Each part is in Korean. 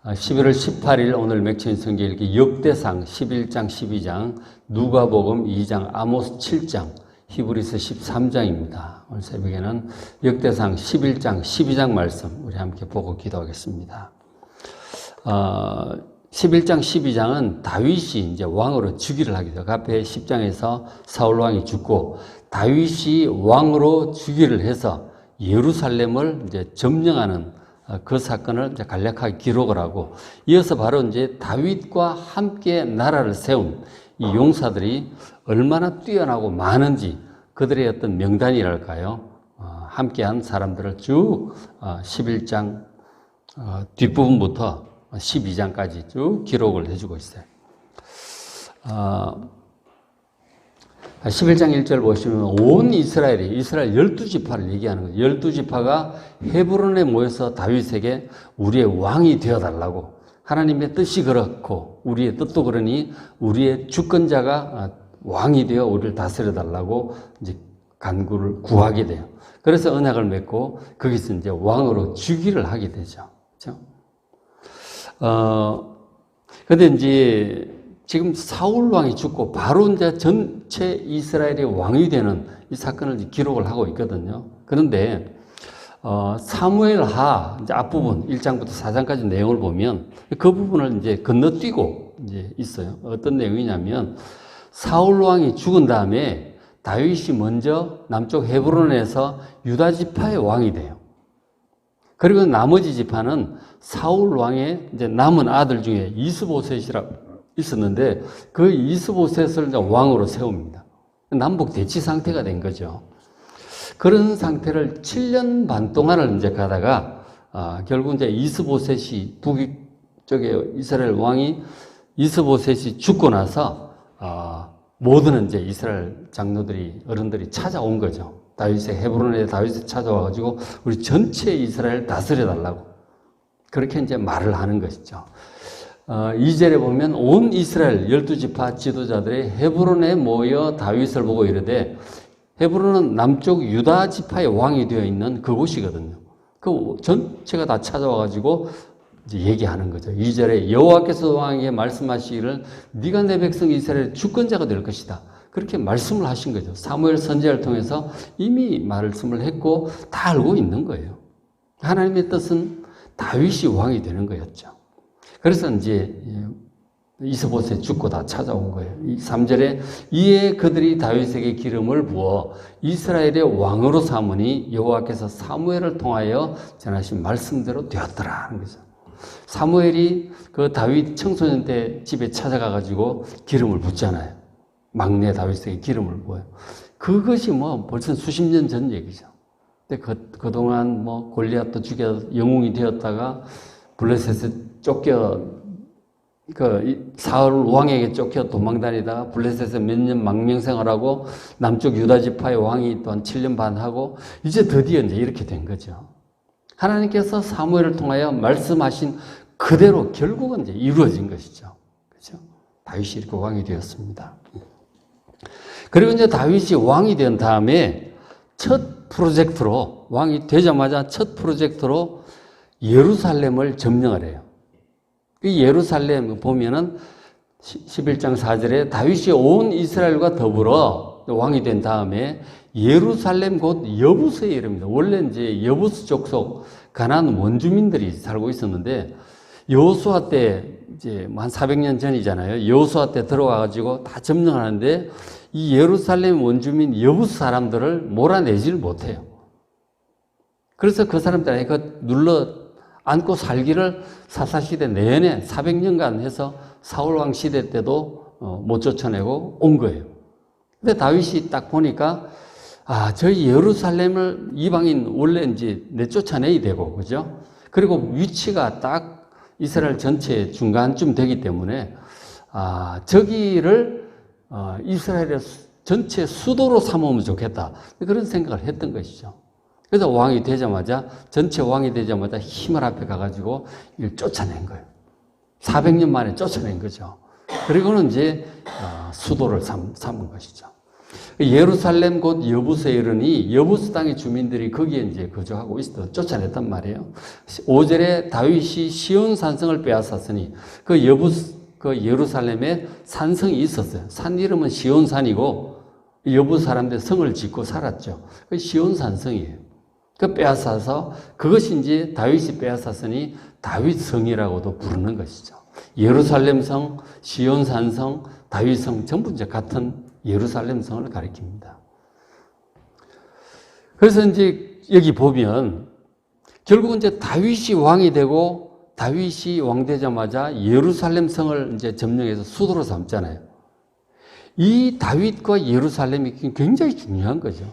11월 18일 오늘 맥주인 성경 읽기 역대상 11장 12장 누가복음 2장 아모스 7장 히브리서 13장입니다. 오늘 새벽에는 역대상 11장 12장 말씀 우리 함께 보고 기도하겠습니다. 11장 12장은 다윗이 이제 왕으로 즉위를 하게 돼요. 앞에 10장에서 사울 왕이 죽고 다윗이 왕으로 즉위를 해서 예루살렘을 이제 점령하는 그 사건을 이제 간략하게 기록을 하고, 이어서 바로 이제 다윗과 함께 나라를 세운 이 용사들이 얼마나 뛰어나고 많은지 그들의 어떤 명단이랄까요? 함께한 사람들을 쭉 11장 뒷부분부터 12장까지 쭉 기록을 해주고 있어요. 11장 1절 보시면 온 이스라엘 12지파를 얘기하는 거예요. 12지파가 헤브론에 모여서 다윗에게 우리의 왕이 되어달라고, 하나님의 뜻이 그렇고 우리의 뜻도 그러니 우리의 주권자가 왕이 되어 우리를 다스려달라고 이제 간구를 구하게 돼요. 그래서 언약을 맺고 거기서 이제 왕으로 즉위를 하게 되죠. 그렇죠? 근데 이제 지금 사울 왕이 죽고 바로 이제 전체 이스라엘의 왕이 되는 이 사건을 기록을 하고 있거든요. 그런데 사무엘하 이제 앞부분 1장부터 4장까지 내용을 보면 그 부분을 이제 건너뛰고 이제 있어요. 어떤 내용이냐면 사울 왕이 죽은 다음에 다윗이 먼저 남쪽 헤브론에서 유다 지파의 왕이 돼요. 그리고 나머지 지파는 사울 왕의 이제 남은 아들 중에 이스보셋이라 있었는데 그 이스보셋을 왕으로 세웁니다. 남북 대치 상태가 된 거죠. 그런 상태를 7년 반 동안을 이제 가다가 결국 이제 이스보셋이 북쪽에 이스라엘 왕이 이스보셋이 죽고 나서 모든 이제 이스라엘 장로들이 어른들이 찾아온 거죠. 다윗의 헤브론에 다윗이 찾아와가지고 우리 전체 이스라엘 다스려 달라고 그렇게 이제 말을 하는 것이죠. 2절에 보면 온 이스라엘 12지파 지도자들이 헤브론에 모여 다윗을 보고 이르되, 헤브론은 남쪽 유다 지파의 왕이 되어 있는 그곳이거든요. 그 전체가 다 찾아와가지고 이제 얘기하는 거죠. 2절에 여호와께서 왕에게 말씀하시기를 네가 내 백성 이스라엘의 주권자가 될 것이다. 그렇게 말씀을 하신 거죠. 사무엘 선지자를 통해서 이미 말씀을 했고 다 알고 있는 거예요. 하나님의 뜻은 다윗이 왕이 되는 거였죠. 그래서 이제 이스보셋 죽고 다 찾아온 거예요. 3절에 이에 그들이 다윗에게 기름을 부어 이스라엘의 왕으로 삼으니 여호와께서 사무엘을 통하여 전하신 말씀대로 되었더라 하는 거죠. 사무엘이 그 다윗 청소년 때 집에 찾아가가지고 기름을 붓잖아요. 막내 다윗에게 기름을 부어요. 그것이 뭐 벌써 수십 년 전 얘기죠. 근데 그동안 뭐 골리앗도 죽여 영웅이 되었다가 블레셋에 사울 왕에게 쫓겨 도망다니다가 블레셋에서 몇 년 망명생활하고 남쪽 유다 지파의 왕이 또한 7년 반 하고 이제 드디어 이제 이렇게 된 거죠. 하나님께서 사무엘을 통하여 말씀하신 그대로 결국은 이제 이루어진 것이죠. 그렇죠? 다윗이 이렇게 왕이 되었습니다. 그리고 이제 다윗이 왕이 된 다음에 첫 프로젝트로, 왕이 되자마자 첫 프로젝트로 예루살렘을 점령을 해요. 이 예루살렘 보면은 11장 4절에 다윗이 온 이스라엘과 더불어 왕이 된 다음에 예루살렘 곧 여부스에 이릅니다. 원래 이제 여부스 족속 가나안 원주민들이 살고 있었는데 여호수아 때 이제 한 400년 전이잖아요. 여호수아 때 들어와가지고 다 점령하는데 이 예루살렘 원주민 여부스 사람들을 몰아내지를 못해요. 그래서 그 사람들이 눌러 안고 살기를 사사시대 내내 400년간 해서 사울왕 시대 때도 못 쫓아내고 온 거예요. 근데 다윗이 딱 보니까 저희 예루살렘을 이방인 원래 이제 내쫓아내야 되고, 그죠? 그리고 위치가 딱 이스라엘 전체 중간쯤 되기 때문에 저기를 이스라엘의 전체 수도로 삼으면 좋겠다. 그런 생각을 했던 것이죠. 그래서 왕이 되자마자, 전체 왕이 되자마자 힘을 앞에 가가지고 이를 쫓아낸 거예요. 400년 만에 쫓아낸 거죠. 그리고는 이제 수도를 삼은 것이죠. 예루살렘 곧 여부스에 이르니 여부스 땅의 주민들이 거기에 이제 거주하고 있어 쫓아냈단 말이에요. 5절에 다윗이 시온 산성을 빼앗았으니 그 여부스 그 예루살렘에 산성이 있었어요. 산 이름은 시온산이고 여부 사람들 성을 짓고 살았죠. 그 시온산성이에요. 그 빼앗아서 그것이 이제 다윗이 빼앗았으니 다윗성이라고도 부르는 것이죠. 예루살렘성, 시온산성, 다윗성 전부 이제 같은 예루살렘성을 가리킵니다. 그래서 이제 여기 보면 결국은 이제 다윗이 왕이 되고 다윗이 왕 되자마자 예루살렘성을 이제 점령해서 수도로 삼잖아요. 이 다윗과 예루살렘이 굉장히 중요한 거죠.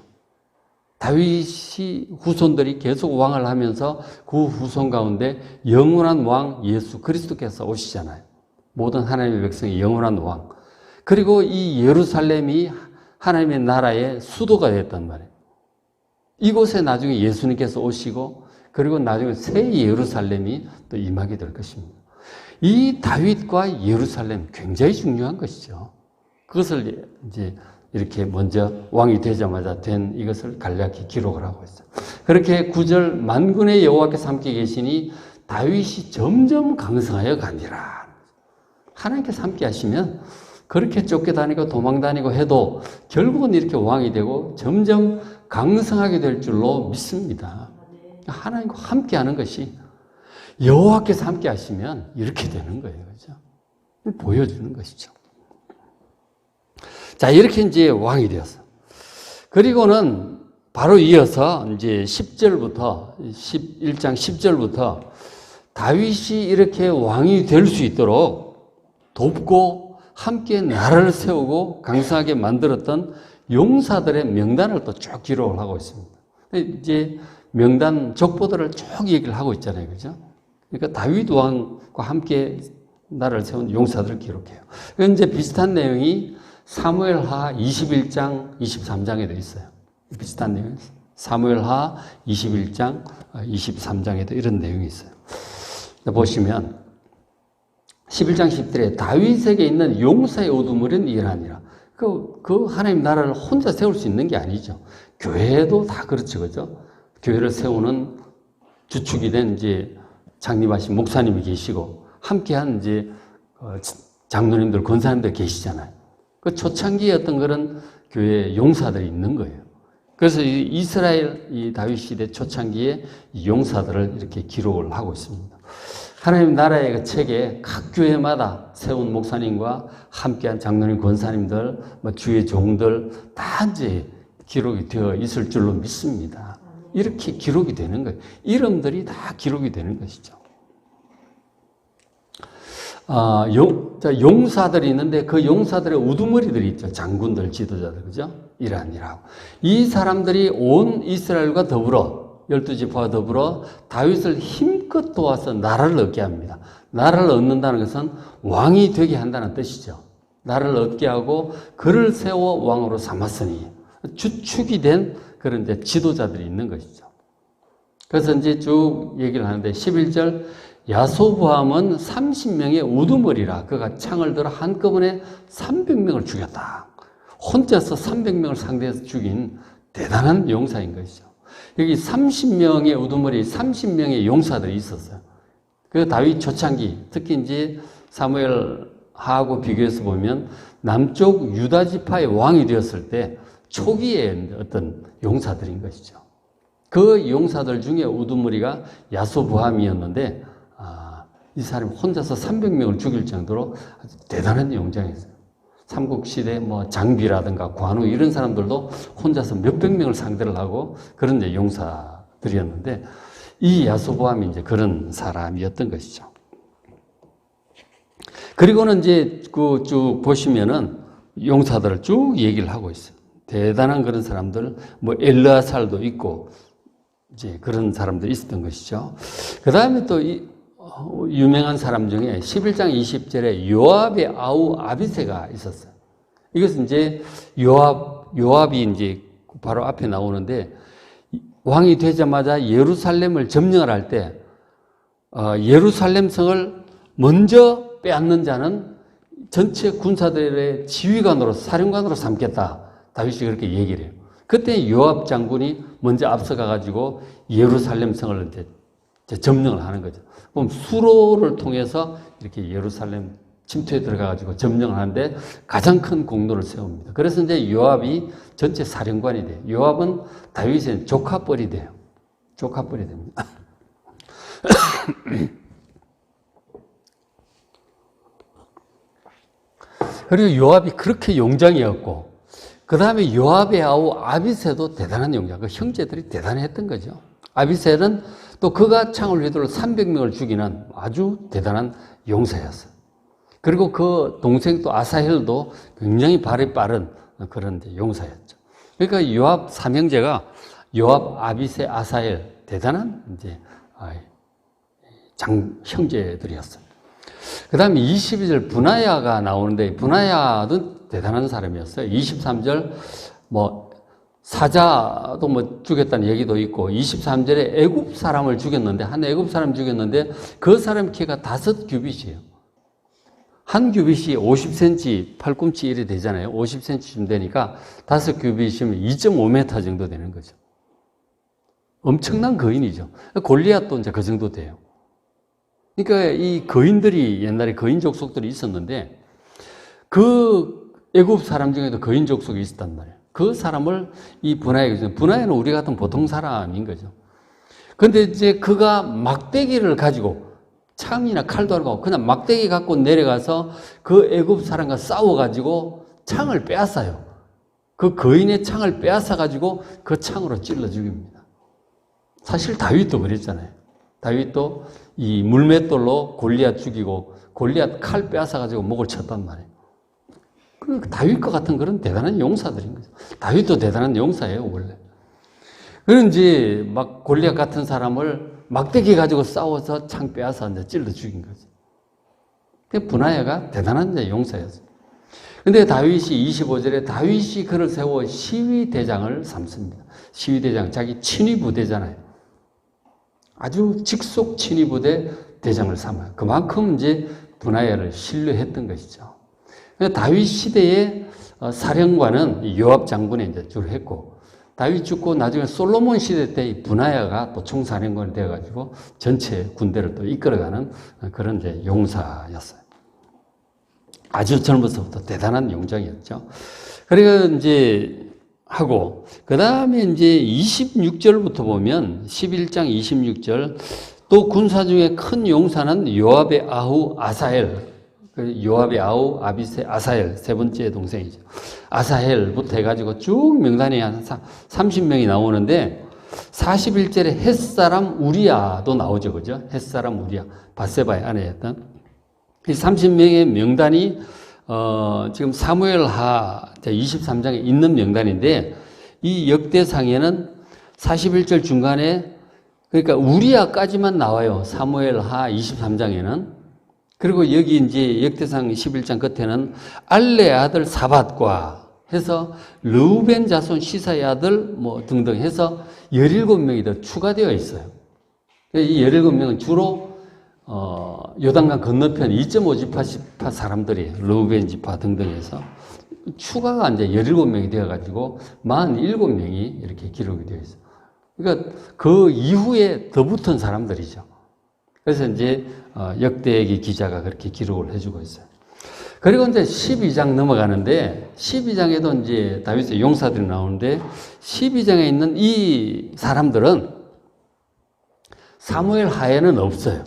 다윗이 후손들이 계속 왕을 하면서 그 후손 가운데 영원한 왕 예수 그리스도께서 오시잖아요. 모든 하나님의 백성이 영원한 왕. 그리고 이 예루살렘이 하나님의 나라의 수도가 됐단 말이에요. 이곳에 나중에 예수님께서 오시고 그리고 나중에 새 예루살렘이 또 임하게 될 것입니다. 이 다윗과 예루살렘 굉장히 중요한 것이죠. 그것을 이제 이렇게 먼저 왕이 되자마자 된 이것을 간략히 기록을 하고 있어요. 그렇게 9절 만군의 여호와께서 함께 계시니 다윗이 점점 강성하여 가니라. 하나님께서 함께 하시면 그렇게 쫓겨다니고 도망다니고 해도 결국은 이렇게 왕이 되고 점점 강성하게 될 줄로 믿습니다. 하나님과 함께 하는 것이 여호와께서 함께 하시면 이렇게 되는 거예요. 그죠? 보여주는 것이죠. 자, 이렇게 이제 왕이 되었어. 그리고는 바로 이어서 이제 10절부터 11장 10절부터 다윗이 이렇게 왕이 될 수 있도록 돕고 함께 나라를 세우고 강성하게 만들었던 용사들의 명단을 또 쭉 기록을 하고 있습니다. 이제 명단 족보들을 쭉 얘기를 하고 있잖아요. 그죠? 그러니까 다윗 왕과 함께 나라를 세운 용사들을 기록해요. 이제 비슷한 내용이 사무엘하 21장, 23장에도 있어요. 비슷한 내용. 사무엘하 21장, 23장에도 이런 내용이 있어요. 보시면 11장 10절에 다윗에게 있는 용사의 우두머리는 이러하니라. 그 하나님 나라를 혼자 세울 수 있는 게 아니죠. 교회도 다 그렇죠. 그죠? 교회를 세우는 주축이 된 이제 장립하신 목사님이 계시고 함께한 이제 장로님들, 권사님들 계시잖아요. 그 초창기에 어떤 그런 교회 용사들이 있는 거예요. 그래서 이 이스라엘 이 다윗 시대 초창기에 이 용사들을 이렇게 기록을 하고 있습니다. 하나님 나라의 그 책에 각 교회마다 세운 목사님과 함께한 장로님, 권사님들, 주의 종들 다 이제 기록이 되어 있을 줄로 믿습니다. 이렇게 기록이 되는 거예요. 이름들이 다 기록이 되는 것이죠. 용사들이 있는데 그 용사들의 우두머리들이 있죠. 장군들, 지도자들, 그죠? 이란이라고. 이 사람들이 온 이스라엘과 더불어 12지파와 더불어 다윗을 힘껏 도와서 나라를 얻게 합니다. 나라를 얻는다는 것은 왕이 되게 한다는 뜻이죠. 나라를 얻게 하고 그를 세워 왕으로 삼았으니 주축이 된 그런 이제 지도자들이 있는 것이죠. 그래서 이제 쭉 얘기를 하는데 11절 야소보암은 30명의 우두머리라 그가 창을 들어 한꺼번에 300명을 죽였다. 혼자서 300명을 상대해서 죽인 대단한 용사인 것이죠. 여기 30명의 우두머리, 30명의 용사들이 있었어요. 그 다윗 초창기, 특히 이제 사무엘하고 비교해서 보면 남쪽 유다 지파의 왕이 되었을 때 초기에 어떤 용사들인 것이죠. 그 용사들 중에 우두머리가 야소보암이었는데 이 사람이 혼자서 300명을 죽일 정도로 아주 대단한 용장이었어요. 삼국시대 장비라든가 관우 이런 사람들도 혼자서 몇백 명을 상대를 하고 그런 이제 용사들이었는데 이 야소보암이 이제 그런 사람이었던 것이죠. 그리고는 이제 그 쭉 보시면은 용사들을 쭉 얘기를 하고 있어요. 대단한 그런 사람들, 엘르아살도 있고 이제 그런 사람들이 있었던 것이죠. 그 다음에 또 유명한 사람 중에 11장 20절에 요압의 아우 아비새가 있었어요. 이것은 이제 요압이 이제 바로 앞에 나오는데 왕이 되자마자 예루살렘을 점령을 할 때 예루살렘 성을 먼저 빼앗는 자는 전체 군사들의 지휘관으로 사령관으로 삼겠다. 다윗이 그렇게 얘기를 해요. 그때 요압 장군이 먼저 앞서가가지고 예루살렘 성을 이제 점령을 하는 거죠. 그럼 수로를 통해서 이렇게 예루살렘 침투에 들어가가지고 점령을 하는데 가장 큰 공로를 세웁니다. 그래서 이제 요압이 전체 사령관이 돼요. 요압은 다윗의 조카뻘이 돼요. 조카뻘이 됩니다. 그리고 요압이 그렇게 용장이었고, 그 다음에 요압의 아우 아비새도 대단한 용장, 그 형제들이 대단했던 거죠. 아비새는 또 그가 창을 휘둘러 300명을 죽이는 아주 대단한 용사였어요. 그리고 그 동생 또 아사헬도 굉장히 발이 빠른 그런 용사였죠. 그러니까 요압 삼형제가 요압, 아비새, 아사헬 대단한 이제 형제들이었어요. 그 다음에 22절 분하야가 나오는데, 분하야도 대단한 사람이었어요. 23절 사자도 죽였다는 얘기도 있고, 23절에 애굽 사람을 죽였는데, 한 애굽 사람 죽였는데 그 사람 키가 5규빗이에요. 한 규빗이 50cm, 팔꿈치 일이 되잖아요. 50cm쯤 되니까 5규빗이면 2.5m 정도 되는 거죠. 엄청난 거인이죠. 골리앗도 이제 그 정도 돼요. 그러니까 이 거인들이 옛날에 거인 족속들이 있었는데, 그 애굽 사람 중에도 거인 족속이 있었단 말이에요. 그 사람을 이 분하야는 우리 같은 보통 사람인 거죠. 근데 이제 그가 막대기를 가지고, 창이나 칼도 안 가고 그냥 막대기 갖고 내려가서 그 애굽 사람과 싸워가지고 창을 빼앗아요. 그 거인의 창을 빼앗아가지고 그 창으로 찔러 죽입니다. 사실 다윗도 그랬잖아요. 다윗도 이 물맷돌로 골리앗 죽이고 골리앗 칼 빼앗아가지고 목을 쳤단 말이에요. 그 다윗과 같은 그런 대단한 용사들인 거죠. 다윗도 대단한 용사예요, 원래. 그런지 막 골리앗 같은 사람을 막대기 가지고 싸워서 창 빼앗아 이제 찔러 죽인 거죠. 그 분하야가 대단한 용사였어요. 근데 다윗이 25절에 다윗이 그를 세워 시위대장을 삼습니다. 시위대장, 자기 친위부대잖아요. 아주 직속 친위부대 대장을 삼아요. 그만큼 이제 분하야를 신뢰했던 것이죠. 다윗 시대의 사령관은 요압 장군이 이제 주로 했고, 다윗 죽고 나중에 솔로몬 시대 때 분하야가 또 총사령관이 되어가지고 전체 군대를 또 이끌어가는 그런 이제 용사였어요. 아주 젊어서부터 대단한 용장이었죠. 그리고 이제 하고, 그 다음에 이제 26절부터 보면 11장 26절, 또 군사 중에 큰 용사는 요압의 아우 아사헬, 요압의 아우 아비새 아사헬, 세 번째 동생이죠. 아사헬부터 해가지고 쭉 명단이 한 30명이 나오는데, 41절에 햇사람 우리야도 나오죠. 그죠? 햇사람 우리야. 밧세바의 아내였던. 이 30명의 명단이, 지금 사무엘하 23장에 있는 명단인데, 이 역대상에는 41절 중간에, 그러니까 우리야까지만 나와요. 사무엘하 23장에는. 그리고 여기 이제 역대상 11장 끝에는 알레의 아들 사밧과 해서 르우벤 자손 시사의 아들 등등 해서 17명이 더 추가되어 있어요. 이 17명은 주로 요단강 건너편 2.5지파 사람들이 르우벤 지파 등등해서 추가가 이제 17명이 되어가지고 47명이 이렇게 기록이 되어 있어요. 그러니까 그 이후에 더 붙은 사람들이죠. 그래서 이제 역대기 기자가 그렇게 기록을 해주고 있어요. 그리고 이제 12장 넘어가는데, 12장에도 이제 다윗의 용사들이 나오는데, 12장에 있는 이 사람들은 사무엘 하에는 없어요.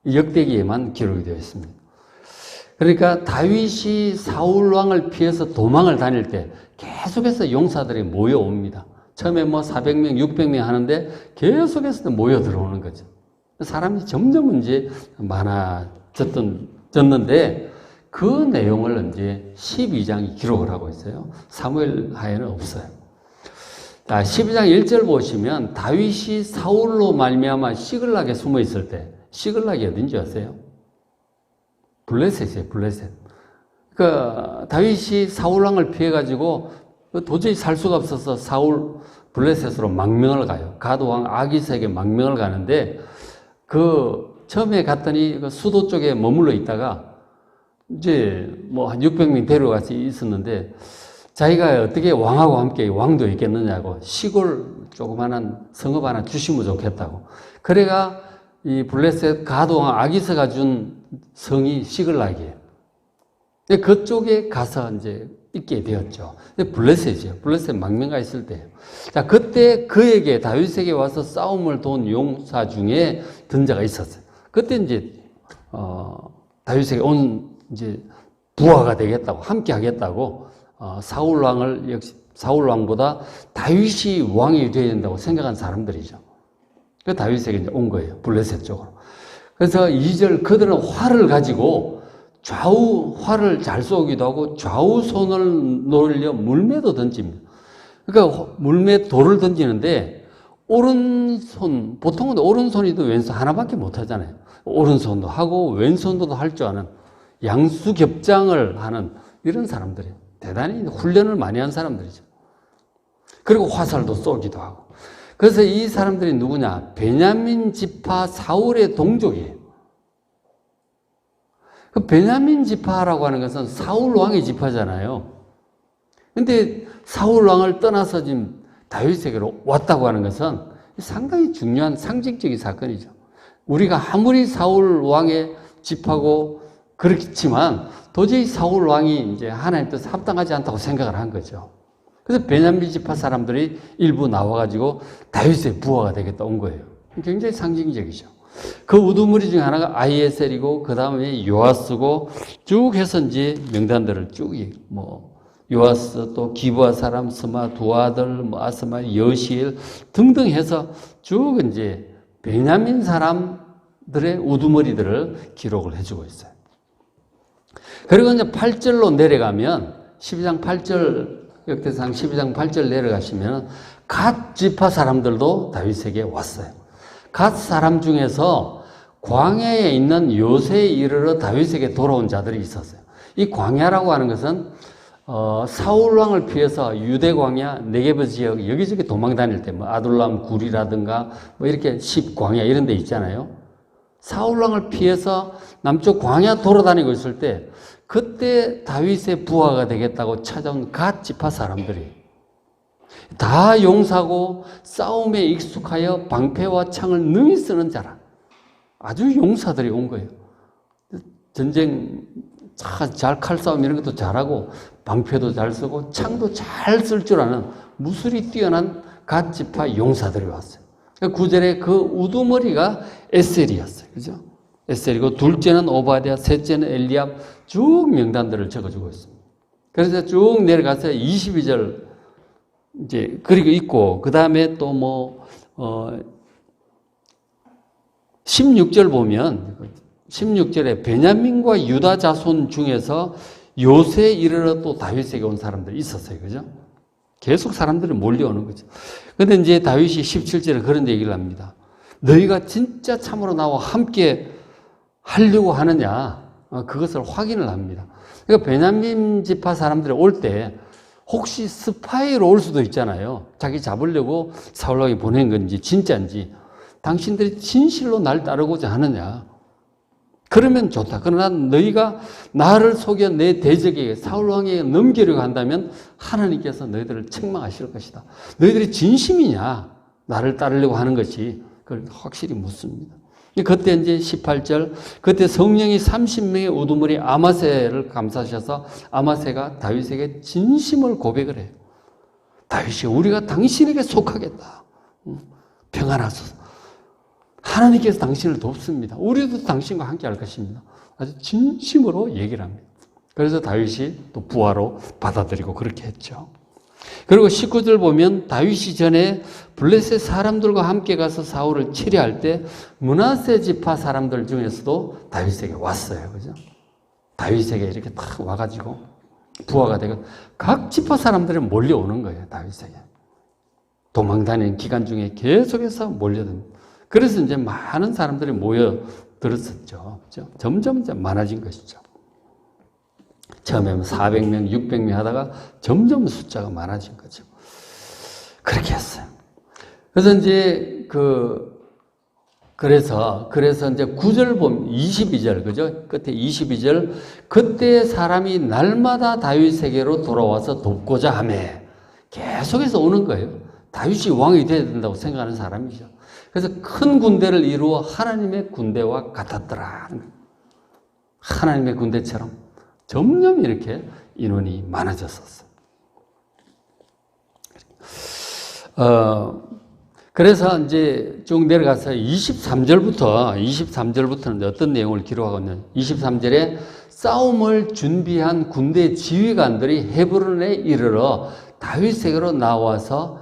역대기에만 기록이 되어 있습니다. 그러니까 다윗이 사울 왕을 피해서 도망을 다닐 때 계속해서 용사들이 모여옵니다. 처음에 400명, 600명 하는데 계속해서 모여 들어오는 거죠. 사람이 점점 이제 많아졌는데, 그 내용을 이제 12장이 기록을 하고 있어요. 사무엘 하에는 없어요. 자, 12장 1절 보시면 다윗이 사울로 말미암아 시글락에 숨어 있을 때, 시글락이 어딘지 아세요? 블레셋이에요, 블레셋. 그러니까 다윗이 사울 왕을 피해가지고 도저히 살 수가 없어서 사울 블레셋으로 망명을 가요. 가드 왕 아기스에게 망명을 가는데, 처음에 갔더니 그 수도 쪽에 머물러 있다가 이제 한 600명 데려가서 있었는데, 자기가 어떻게 왕하고 함께 왕도 있겠느냐고 시골 조그마한 성읍 하나 주시면 좋겠다고. 그래가 이 블레셋 가도왕 아기스가 준 성이 시글락이에요. 그쪽에 가서 이제 있게 되었죠. 블레셋이에요. 블레셋 망명가 있을 때예요. 자, 그때 그에게 다윗에게 와서 싸움을 도운 용사 중에 든자가 있었어요. 그때 이제 다윗에게 온 이제 부하가 되겠다고 함께 하겠다고 사울 왕을 역시 사울 왕보다 다윗이 왕이 되어야 된다고 생각한 사람들이죠. 그 다윗에게 이제 온 거예요. 블레셋 쪽으로. 그래서 2절 그들은 활을 가지고 활을 잘 쏘기도 하고 좌우손을 놀려 물매도 던집니다. 그러니까 물매 돌을 던지는데 오른손, 보통은 오른손이도 왼손 하나밖에 못 하잖아요. 오른손도 하고 왼손도 할 줄 아는 양수겹장을 하는 이런 사람들이에요. 대단히 훈련을 많이 한 사람들이죠. 그리고 화살도 쏘기도 하고. 그래서 이 사람들이 누구냐? 베냐민 지파 사울의 동족이에요. 그 베냐민 지파라고 하는 것은 사울 왕의 지파잖아요. 근데 사울 왕을 떠나서 지금 다윗에게로 왔다고 하는 것은 상당히 중요한 상징적인 사건이죠. 우리가 아무리 사울 왕의 지파고 그렇지만 도저히 사울 왕이 이제 하나님 뜻에 합당하지 않다고 생각을 한 거죠. 그래서 베냐민 지파 사람들이 일부 나와가지고 다윗의 부하가 되겠다 온 거예요. 굉장히 상징적이죠. 그 우두머리 중에 하나가 아히에셀이고 그 다음에 요아스고 쭉 해서 이제 명단들을 쭉 요아스 또 기브아 사람 스마 두 아들 아스마 여시엘 등등 해서 쭉 이제 베냐민 사람들의 우두머리들을 기록을 해주고 있어요. 그리고 이제 8절로 내려가면 12장 8절 역대상 12장 8절 내려가시면 갓 지파 사람들도 다윗에게 왔어요. 갓 사람 중에서 광야에 있는 요새에 이르러 다윗에게 돌아온 자들이 있었어요. 이 광야라고 하는 것은 사울 왕을 피해서 유대 광야, 네게브 지역 여기저기 도망 다닐 때 아둘람 굴이라든가 이렇게 십광야 이런 데 있잖아요. 사울 왕을 피해서 남쪽 광야 돌아다니고 있을 때 그때 다윗의 부하가 되겠다고 찾아온 갓 지파 사람들이 다 용사고 싸움에 익숙하여 방패와 창을 능히 쓰는 자라. 아주 용사들이 온 거예요. 전쟁 잘 칼싸움 이런 것도 잘하고 방패도 잘 쓰고 창도 잘 쓸 줄 아는 무술이 뛰어난 갓 지파 용사들이 왔어요. 9절에 그 우두머리가 에셀이었어요. 그죠? 에셀이고 둘째는 오바댜, 셋째는 엘리압 쭉 명단들을 적어주고 있습니다. 그래서 쭉 내려가서 22절 이제 그리고 있고 그 다음에 또 16절 보면 16절에 베냐민과 유다 자손 중에서 요새에 이르러 또 다윗에게 온 사람들이 있었어요. 그죠? 계속 사람들이 몰려오는 거죠. 근데 이제 다윗이 17절에 그런 얘기를 합니다. 너희가 진짜 참으로 나와 함께 하려고 하느냐? 그것을 확인을 합니다. 그러니까 베냐민 지파 사람들이 올 때 혹시 스파이로 올 수도 있잖아요. 자기 잡으려고 사울 왕이 보낸 건지 진짜인지 당신들이 진실로 날 따르고자 하느냐. 그러면 좋다. 그러나 너희가 나를 속여 내 대적에게 사울 왕에게 넘기려고 한다면 하나님께서 너희들을 책망하실 것이다. 너희들이 진심이냐? 나를 따르려고 하는 것이 그걸 확실히 묻습니다. 그때 이제 18절 그때 성령이 30명의 우두머리 아마새를 감싸셔서 아마새가 다윗에게 진심을 고백을 해요. 다윗이 우리가 당신에게 속하겠다. 평안하소서. 하나님께서 당신을 돕습니다. 우리도 당신과 함께 할 것입니다. 아주 진심으로 얘기를 합니다. 그래서 다윗이 또 부하로 받아들이고 그렇게 했죠. 그리고 19절 보면 다윗이 전에 블레셋 사람들과 함께 가서 사울을 치려할 때 므낫세 지파 사람들 중에서도 다윗에게 왔어요. 그죠? 다윗에게 이렇게 딱 와가지고 부하가 되고 각 지파 사람들이 몰려오는 거예요. 다윗에게. 도망다니는 기간 중에 계속해서 몰려듭니다. 그래서 이제 많은 사람들이 모여들었었죠. 그죠? 점점 많아진 것이죠. 처음에는 400명, 600명 하다가 점점 숫자가 많아진 거죠. 그렇게 했어요. 그래서 이제 그래서 이제 9절 보면 22절, 그죠? 끝에 22절, 그때 사람이 날마다 다윗에게로 돌아와서 돕고자 하매. 계속해서 오는 거예요. 다윗이 왕이 되어야 된다고 생각하는 사람이죠. 그래서 큰 군대를 이루어 하나님의 군대와 같았더라. 하나님의 군대처럼 점점 이렇게 인원이 많아졌었어요. 그래서 이제 쭉 내려가서 23절부터는 어떤 내용을 기록하고 있냐면 23절에 싸움을 준비한 군대 지휘관들이 헤브론에 이르러 다윗에게로 나와서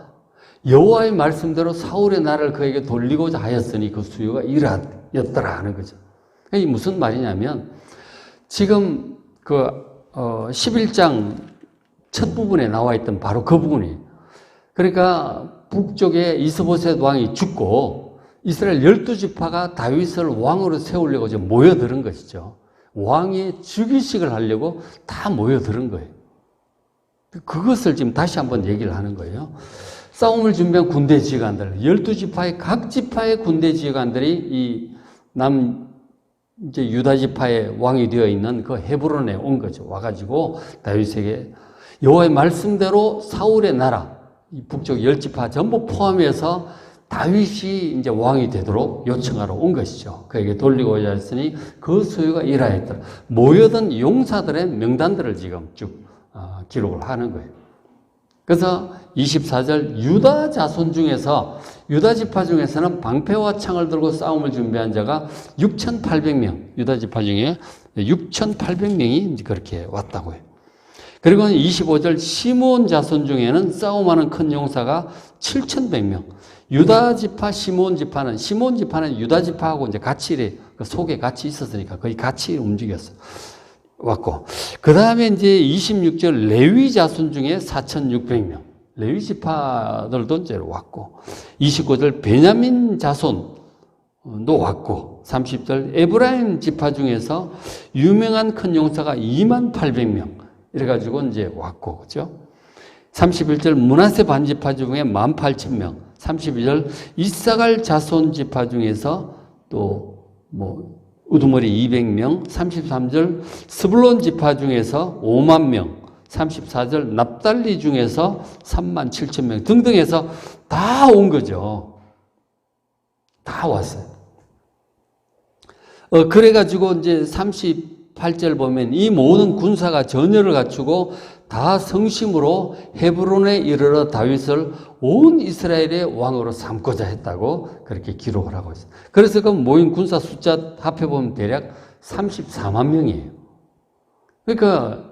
여호와의 말씀대로 사울의 나라를 그에게 돌리고자 하였으니 그 수요가 이러였더라 하는 거죠. 이게 무슨 말이냐면 지금 그 11장 첫 부분에 나와 있던 바로 그 부분이에요. 그러니까 북쪽에 이스보셋 왕이 죽고 이스라엘 12지파가 다윗을 왕으로 세우려고 지금 모여드는 것이죠. 왕의 즉위식을 하려고 다 모여드는 거예요. 그것을 지금 다시 한번 얘기를 하는 거예요. 싸움을 준비한 군대 지휘관들, 12지파의 각 지파의 군대 지휘관들이 이제 유다 지파의 왕이 되어 있는 그 헤브론에 온 거죠. 와가지고 다윗에게 여호와의 말씀대로 사울의 나라, 이 북쪽 10지파 전부 포함해서 다윗이 이제 왕이 되도록 요청하러 온 것이죠. 그에게 돌리고자 했으니 그 수요가 이러했더라. 모여든 용사들의 명단들을 지금 쭉 기록을 하는 거예요. 그래서 24절 유다 자손 중에서 유다 지파 중에서는 방패와 창을 들고 싸움을 준비한 자가 6,800명, 유다 지파 중에 6,800명이 그렇게 왔다고 해요. 그리고 25절 시므온 자손 중에는 싸움하는 큰 용사가 7,100명. 유다 지파, 시므온 지파는 유다 지파하고 이제 같이 그 속에 같이 있었으니까 거의 같이 움직였어. 왔고. 그 다음에 이제 26절 레위 자손 중에 4,600명. 레위 지파들도 이제 왔고. 29절 베냐민 자손도 왔고. 30절 에브라임 지파 중에서 유명한 큰 용사가 28,000명. 이래가지고 이제 왔고, 그죠? 31절 문하세 반지파 중에 18,000명. 32절 이사갈 자손 지파 중에서 또 우두머리 200명. 33절 스불론 지파 중에서 50,000명. 34절 납달리 중에서 37,000명 등등 해서 다 온 거죠. 다 왔어요. 그래가지고 이제 38절 보면 이 모든 군사가 전열을 갖추고 다 성심으로 헤브론에 이르러 다윗을 온 이스라엘의 왕으로 삼고자 했다고 그렇게 기록을 하고 있어요. 그래서 그 모인 군사 숫자 합해보면 대략 34만 명이에요. 그러니까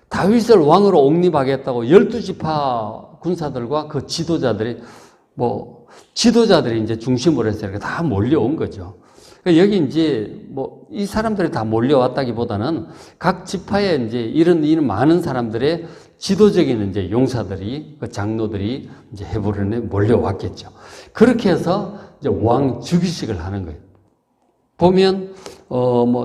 다윗을 왕으로 옹립하겠다고 12지파 군사들과 그 지도자들이 지도자들이 이제 중심으로 해서 이렇게 다 몰려온 거죠. 여기 이제 이 사람들이 다 몰려왔다기보다는 각 지파에 이제 이런 많은 사람들의 지도적인 이제 용사들이, 그 장로들이 이제 헤브론에 몰려왔겠죠. 그렇게 해서 이제 왕 즉위식을 하는 거예요. 보면,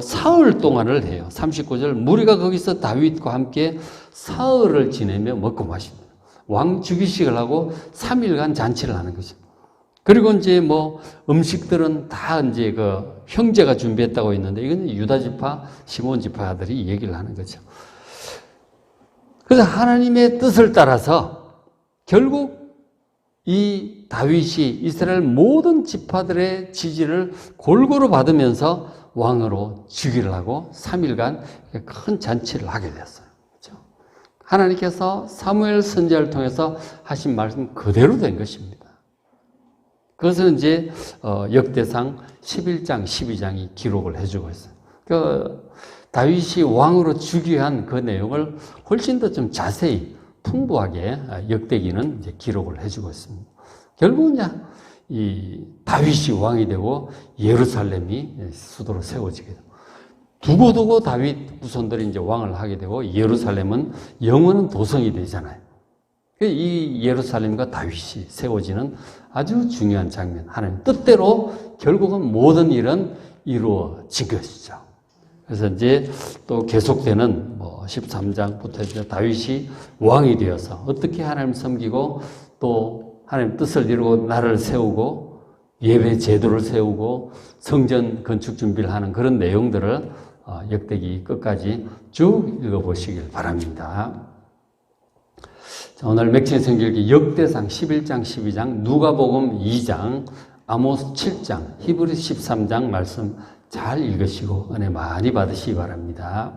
사흘 동안을 해요. 39절. 무리가 거기서 다윗과 함께 사흘을 지내며 먹고 마십니다. 왕 즉위식을 하고 3일간 잔치를 하는 거죠. 그리고 이제 음식들은 다 이제 그 형제가 준비했다고 했는데 이건 유다 지파, 시몬 지파들이 얘기를 하는 거죠. 그래서 하나님의 뜻을 따라서 결국 이 다윗이 이스라엘 모든 지파들의 지지를 골고루 받으면서 왕으로 즉위를 하고 3일간 큰 잔치를 하게 되었어요. 그렇죠? 하나님께서 사무엘 선지자를 통해서 하신 말씀 그대로 된 것입니다. 그것은 이제 역대상 11장, 12장이 기록을 해주고 있어요. 그 다윗이 왕으로 즉위한 그 내용을 훨씬 더 좀 자세히 풍부하게 역대기는 이제 기록을 해주고 있습니다. 결국은 이 다윗이 왕이 되고 예루살렘이 수도로 세워지게 되고 두고두고 다윗 후손들이 이제 왕을 하게 되고 예루살렘은 영원한 도성이 되잖아요. 이 예루살렘과 다윗이 세워지는 아주 중요한 장면. 하나님 뜻대로 결국은 모든 일은 이루어진 것이죠. 그래서 이제 또 계속되는 13장부터 이제 다윗이 왕이 되어서 어떻게 하나님 섬기고 또 하나님 뜻을 이루고 나라를 세우고 예배 제도를 세우고 성전 건축 준비를 하는 그런 내용들을 역대기 끝까지 쭉 읽어보시길 바랍니다. 자, 오늘 맥주의 성경기 역대상 11장, 12장, 누가복음 2장, 아모스 7장, 히브리 13장 말씀 잘 읽으시고 은혜 많이 받으시기 바랍니다.